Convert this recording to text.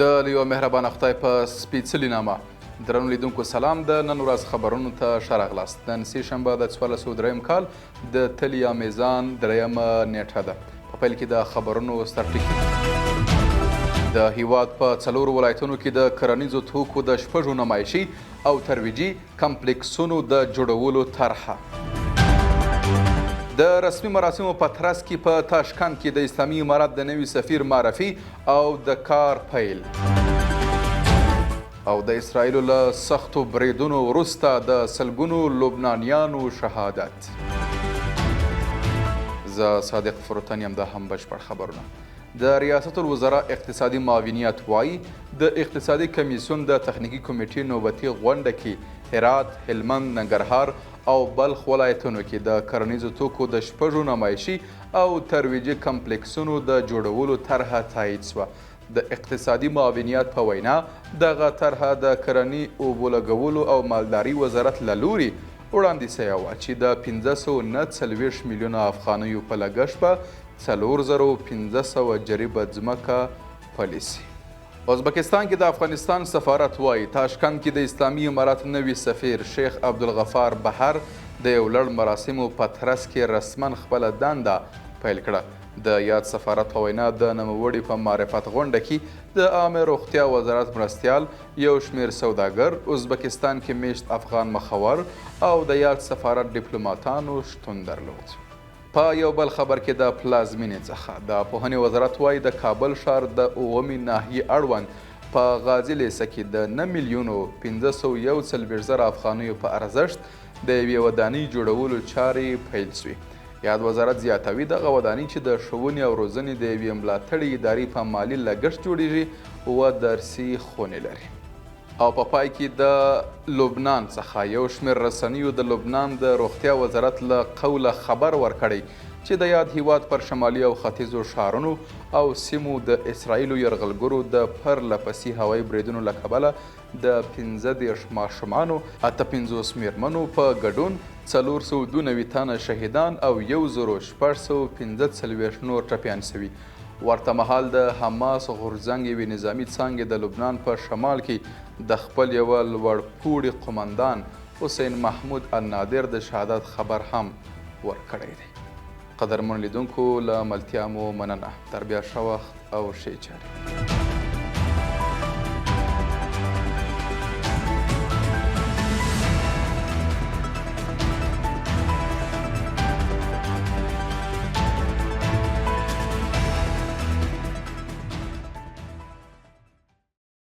د یو مهربانه خدای په سپېڅلي نامه درنو لیدونکو سلام. د نن ورځ خبرونو ته ښه راغلاست. نن سې شنبه د 1403 کال د تلیا میزان 3مه نیټه ده. په پیل کې د خبرونو ستر ټکي. د هیواد په 4 ولایتونو کې د کرنیزو توکو د 6 نمایشي او ترویجي کمپلیکسونو د جوړولو طرحه. د رسمي مراسمو په ترڅ کې په تاشکند کې د اسلامي امارت د نوي سفیر معرفي او د کار پیل. او د اسرائیلو له سختو بریدونو وروسته د سلګونو لبنانیانو شهادت. زه صادق فروتن یم. دا هم بشپړ خبرونه. د ریاست الوزرا اقتصادي معاونیت وایي د اقتصادي کمیسیون د تخنیکي کمیټې نوبتي غونډه کې هرات، هلمند، ننګرهار او بلخ ولایتونو کې د کرنیزو توکو د 6 نمایشي او ترویجي کمپلیکسونو د جوړولو طرحه تایید شوه. د اقتصادي معاونیت په وینا دغه طرحه د کرنې، اوبو لګولو او مالداري وزارت له لوري وړاندې شوې وه چې د 549 میلیونه افغانیو په لګښت به 4500 جریبه ځمکه پلي شي. ازبکستان کې د افغانستان سفارت وایي تاشکند کې د اسلامي امارت نوي سفیر شیخ عبدالغفار بهر د یو لړ مراسمو په ترڅ کې رسما خپله دنده پیل کړه. د یاد سفارت په وینا د نوموړي په معرفت غونډه کې د عامه روغتیا وزارت مرستیال، یو شمېر سوداګر، ازبکستان کې میشت افغان مخور او د یاد سفارت ډیپلوماتانو شتون درلود. په یو بل خبر کې د پلازمینې څخه د پوهنې وزارت وایي د کابل ښار د 9مې ناحیې اړوند په غازي لیسه کې د 9,541,000 افغانیو په ارزښت د یوې ودانۍ جوړولو چارې پیل شوې. یاد وزارت زیاتوي دغه ودانۍ چې د ښوونې او روزنې د یوې ملاتړې ادارې په مالي لګښت جوړیږي 7 درسي خونې لري. او په پای کې د لبنان څخه یو شمېر رسنیو د لبنان د روغتیا وزارت له قوله خبر ورکړی چې د یاد هیواد پر شمالي او ختیځو ښارونو او سیمو د اسرائیلو یرغلګرو د پرله پسې هوایي بریدونو له کبله د 15 ماشومانو، 58 میرمنو په ګډون 492 تنه شهیدان او 1645 نور ټپیان شوي. ورته مهال د حماس غورځنګ یوې نظامي څانګې د لبنان په شمال کې د خپل یوه لوړپوړي قمندان حسین محمود النادر د شهادت خبر هم ورکړی دی. قدرمن لیدونکو له ملتیا مو مننه. تر بیا ښه وخت او ښې چارې.